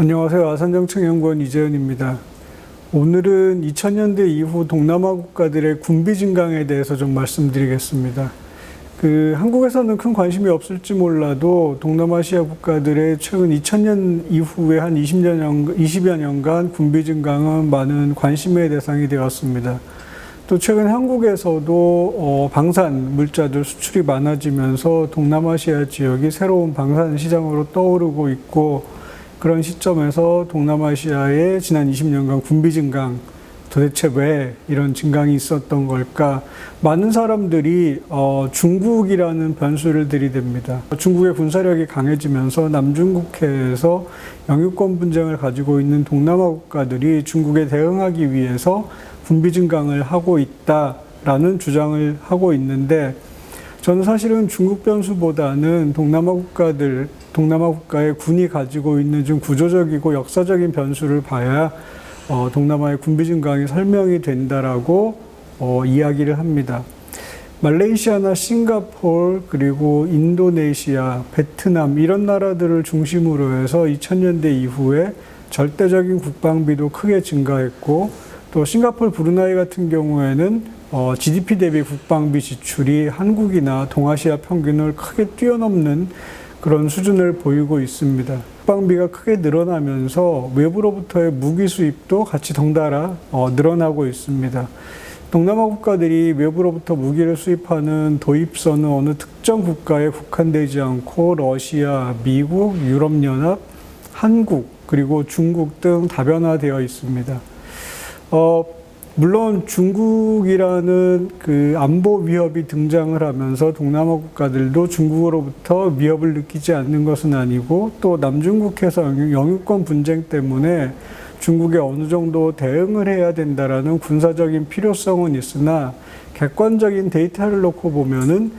안녕하세요. 아산정책연구원 이재현입니다. 오늘은 2000년대 이후 동남아 국가들의 군비 증강에 대해서 좀 말씀드리겠습니다. 한국에서는 큰 관심이 없을지 몰라도 동남아시아 국가들의 최근 2000년 이후에 한 20여 년간 군비 증강은 많은 관심의 대상이 되었습니다. 또 최근 한국에서도 방산 물자들 수출이 많아지면서 동남아시아 지역이 새로운 방산 시장으로 떠오르고 있고, 그런 시점에서 동남아시아의 지난 20년간 군비 증강, 도대체 왜 이런 증강이 있었던 걸까? 많은 사람들이 중국이라는 변수를 들이댑니다. 중국의 군사력이 강해지면서 남중국해에서 영유권 분쟁을 가지고 있는 동남아 국가들이 중국에 대응하기 위해서 군비 증강을 하고 있다라는 주장을 하고 있는데, 저는 사실은 중국 변수보다는 동남아 국가의 군이 가지고 있는 좀 구조적이고 역사적인 변수를 봐야 동남아의 군비 증강이 설명이 된다라고 이야기를 합니다. 말레이시아나 싱가포르, 그리고 인도네시아, 베트남 이런 나라들을 중심으로 해서 2000년대 이후에 절대적인 국방비도 크게 증가했고, 또 싱가포르, 브루나이 같은 경우에는 GDP 대비 국방비 지출이 한국이나 동아시아 평균을 크게 뛰어넘는 그런 수준을 보이고 있습니다. 국방비가 크게 늘어나면서 외부로부터의 무기 수입도 같이 덩달아 늘어나고 있습니다. 동남아 국가들이 외부로부터 무기를 수입하는 도입선은 어느 특정 국가에 국한되지 않고 러시아, 미국, 유럽연합, 한국, 그리고 중국 등 다변화되어 있습니다. 물론 중국이라는 안보 위협이 등장을 하면서 동남아 국가들도 중국으로부터 위협을 느끼지 않는 것은 아니고, 또 남중국해에서 영유권 분쟁 때문에 중국에 어느 정도 대응을 해야 된다라는 군사적인 필요성은 있으나, 객관적인 데이터를 놓고 보면은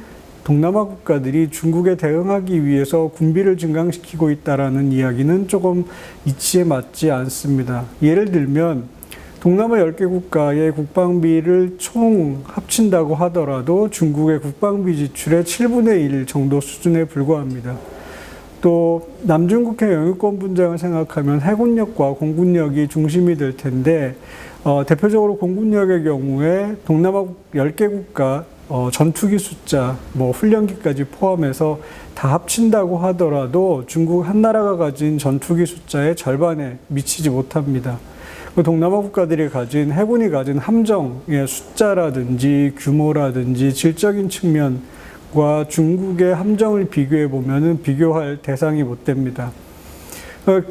동남아 국가들이 중국에 대응하기 위해서 군비를 증강시키고 있다라는 이야기는 조금 이치에 맞지 않습니다. 예를 들면 동남아 10개 국가의 국방비를 총 합친다고 하더라도 중국의 국방비 지출의 7분의 1 정도 수준에 불과합니다. 또 남중국해 영유권 분쟁을 생각하면 해군력과 공군력이 중심이 될 텐데, 대표적으로 공군력의 경우에 동남아 10개 국가 전투기 숫자, 훈련기까지 포함해서 다 합친다고 하더라도 중국 한 나라가 가진 전투기 숫자의 절반에 미치지 못합니다. 동남아 국가들이 가진, 해군이 가진 함정의 숫자라든지 규모라든지 질적인 측면과 중국의 함정을 비교해 보면은 비교할 대상이 못 됩니다.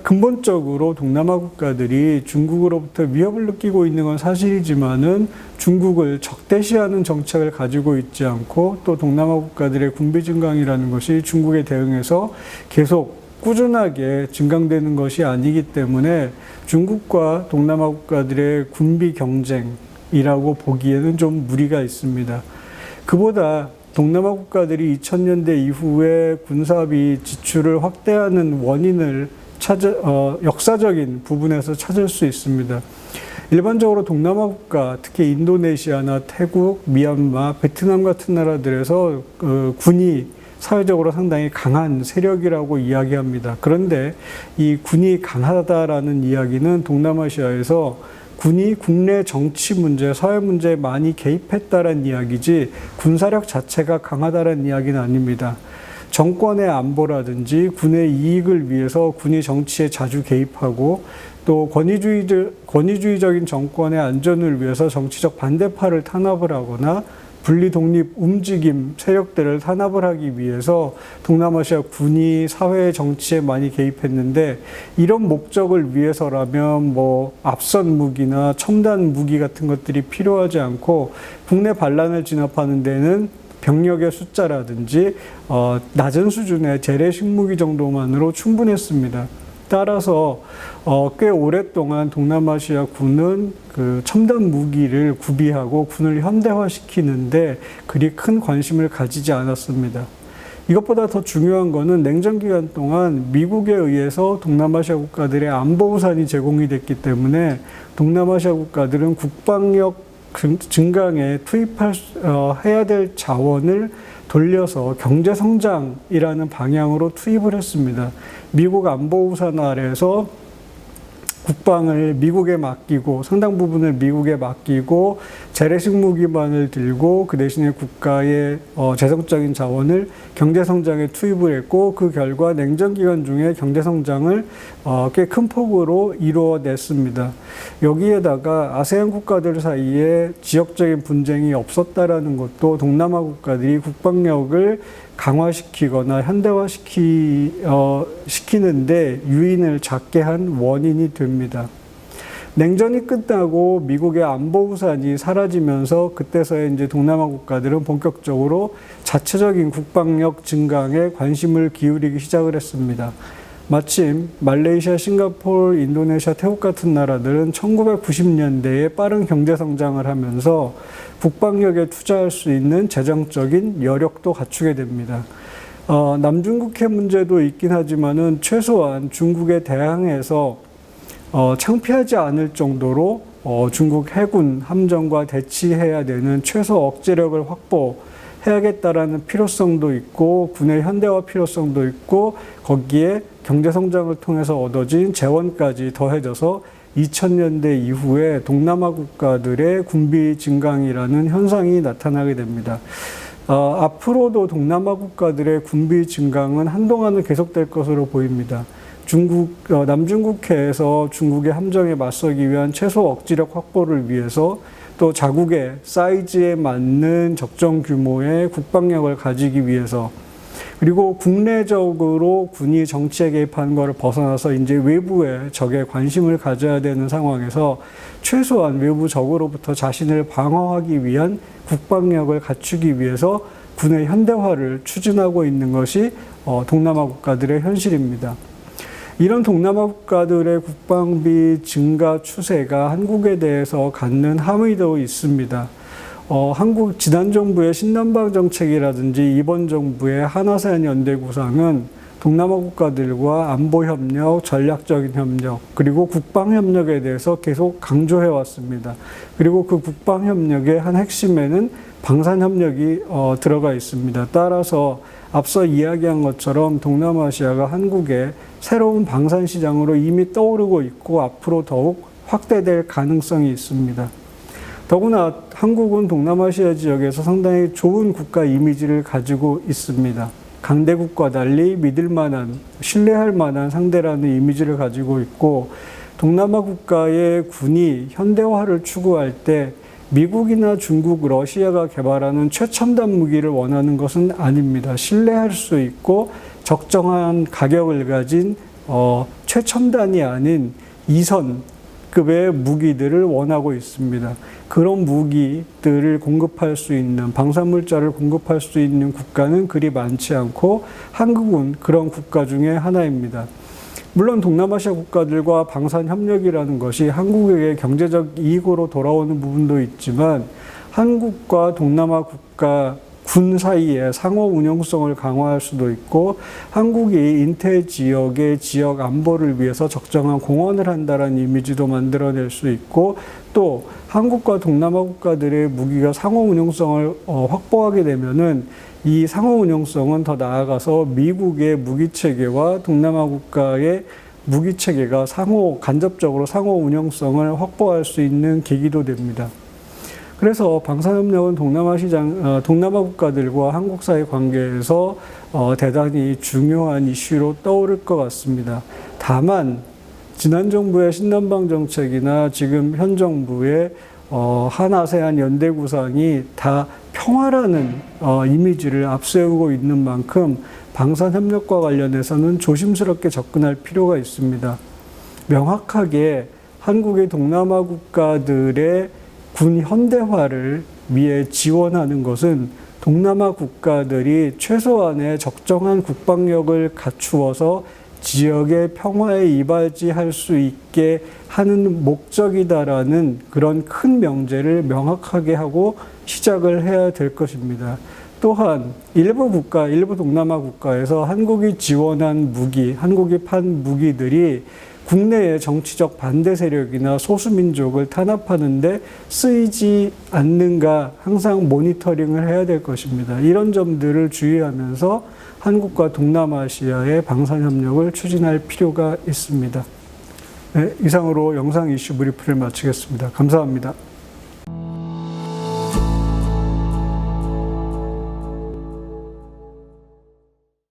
근본적으로 동남아 국가들이 중국으로부터 위협을 느끼고 있는 건 사실이지만은 중국을 적대시하는 정책을 가지고 있지 않고, 또 동남아 국가들의 군비 증강이라는 것이 중국에 대응해서 계속 꾸준하게 증강되는 것이 아니기 때문에 중국과 동남아 국가들의 군비 경쟁이라고 보기에는 좀 무리가 있습니다. 그보다 동남아 국가들이 2000년대 이후에 군사비 지출을 확대하는 원인을 역사적인 부분에서 찾을 수 있습니다. 일반적으로 동남아 국가, 특히 인도네시아나 태국, 미얀마, 베트남 같은 나라들에서 군이 사회적으로 상당히 강한 세력이라고 이야기합니다. 그런데 이 군이 강하다라는 이야기는 동남아시아에서 군이 국내 정치 문제, 사회 문제에 많이 개입했다라는 이야기지 군사력 자체가 강하다라는 이야기는 아닙니다. 정권의 안보라든지 군의 이익을 위해서 군이 정치에 자주 개입하고, 또 권위주의적인 정권의 안전을 위해서 정치적 반대파를 탄압을 하거나 분리 독립 움직임 세력들을 탄압을 하기 위해서 동남아시아 군이 사회 정치에 많이 개입했는데, 이런 목적을 위해서라면 앞선 무기나 첨단 무기 같은 것들이 필요하지 않고 국내 반란을 진압하는 데는 병력의 숫자라든지 낮은 수준의 재래식 무기 정도만으로 충분했습니다. 따라서 꽤 오랫동안 동남아시아 군은 첨단 무기를 구비하고 군을 현대화시키는데 그리 큰 관심을 가지지 않았습니다. 이것보다 더 중요한 것은 냉전 기간 동안 미국에 의해서 동남아시아 국가들의 안보 우산이 제공이 됐기 때문에 동남아시아 국가들은 국방력 증강에 해야 될 자원을 돌려서 경제성장이라는 방향으로 투입을 했습니다. 미국 안보 우산 아래에서 국방을 미국에 맡기고 상당 부분을 미국에 맡기고 재래식 무기만을 들고 그 대신에 국가의 재정적인 자원을 경제 성장에 투입을 했고 그 결과 냉전 기간 중에 경제 성장을 꽤 큰 폭으로 이루어냈습니다. 여기에다가 아세안 국가들 사이에 지역적인 분쟁이 없었다라는 것도 동남아 국가들이 국방력을 강화시키거나 현대화시키는데 유인을 잡게 한 원인이 됩니다. 냉전이 끝나고 미국의 안보 우산이 사라지면서 그때서야 이제 동남아 국가들은 본격적으로 자체적인 국방력 증강에 관심을 기울이기 시작을 했습니다. 마침 말레이시아, 싱가포르, 인도네시아, 태국 같은 나라들은 1990년대에 빠른 경제 성장을 하면서 국방력에 투자할 수 있는 재정적인 여력도 갖추게 됩니다. 남중국해 문제도 있긴 하지만은 최소한 중국에 대항해서 창피하지 않을 정도로 중국 해군 함정과 대치해야 되는 최소 억제력을 확보해야겠다라는 필요성도 있고 군의 현대화 필요성도 있고 거기에 경제 성장을 통해서 얻어진 재원까지 더해져서 2000년대 이후에 동남아 국가들의 군비 증강이라는 현상이 나타나게 됩니다. 앞으로도 동남아 국가들의 군비 증강은 한동안은 계속될 것으로 보입니다. 남중국해에서 중국의 함정에 맞서기 위한 최소 억지력 확보를 위해서 또 자국의 사이즈에 맞는 적정 규모의 국방력을 가지기 위해서 그리고 국내적으로 군이 정치에 개입하는 것을 벗어나서 이제 외부의 적에 관심을 가져야 되는 상황에서 최소한 외부 적으로부터 자신을 방어하기 위한 국방력을 갖추기 위해서 군의 현대화를 추진하고 있는 것이 동남아 국가들의 현실입니다. 이런 동남아 국가들의 국방비 증가 추세가 한국에 대해서 갖는 함의도 있습니다. 한국 지난 정부의 신남방 정책이라든지 이번 정부의 한아세안 연대 구상은 동남아 국가들과 안보 협력, 전략적인 협력, 그리고 국방 협력에 대해서 계속 강조해 왔습니다. 그리고 그 국방 협력의 한 핵심에는 방산 협력이 들어가 있습니다. 따라서 앞서 이야기한 것처럼 동남아시아가 한국의 새로운 방산 시장으로 이미 떠오르고 있고 앞으로 더욱 확대될 가능성이 있습니다. 더구나 한국은 동남아시아 지역에서 상당히 좋은 국가 이미지를 가지고 있습니다. 강대국과 달리 믿을 만한, 신뢰할 만한 상대라는 이미지를 가지고 있고 동남아 국가의 군이 현대화를 추구할 때 미국이나 중국, 러시아가 개발하는 최첨단 무기를 원하는 것은 아닙니다. 신뢰할 수 있고 적정한 가격을 가진 최첨단이 아닌 2선급의 무기들을 원하고 있습니다. 그런 무기들을 공급할 수 있는 방산물자를 공급할 수 있는 국가는 그리 많지 않고 한국은 그런 국가 중에 하나입니다. 물론 동남아시아 국가들과 방산 협력이라는 것이 한국에게 경제적 이익으로 돌아오는 부분도 있지만 한국과 동남아 국가 군 사이의 상호 운용성을 강화할 수도 있고 한국이 인태 지역의 지역 안보를 위해서 적정한 공헌을 한다는 이미지도 만들어낼 수 있고 또 한국과 동남아 국가들의 무기가 상호 운용성을 확보하게 되면은 이 상호 운용성은 더 나아가서 미국의 무기 체계와 동남아 국가의 무기 체계가 간접적으로 상호 운용성을 확보할 수 있는 계기도 됩니다. 그래서 방산협력은 동남아 국가들과 한국 사이 관계에서 대단히 중요한 이슈로 떠오를 것 같습니다. 다만 지난 정부의 신남방 정책이나 지금 현 정부의 한아세안 연대 구상이 다 평화라는 이미지를 앞세우고 있는 만큼 방산협력과 관련해서는 조심스럽게 접근할 필요가 있습니다. 명확하게 한국의 동남아 국가들의 군 현대화를 위해 지원하는 것은 동남아 국가들이 최소한의 적정한 국방력을 갖추어서 지역의 평화에 이바지할 수 있게 하는 목적이다라는 그런 큰 명제를 명확하게 하고 시작을 해야 될 것입니다. 또한 일부 동남아 국가에서 한국이 지원한 무기, 한국이 판 무기들이 국내의 정치적 반대 세력이나 소수민족을 탄압하는데 쓰이지 않는가 항상 모니터링을 해야 될 것입니다. 이런 점들을 주의하면서 한국과 동남아시아의 방산협력을 추진할 필요가 있습니다. 네, 이상으로 영상 이슈 브리프를 마치겠습니다. 감사합니다.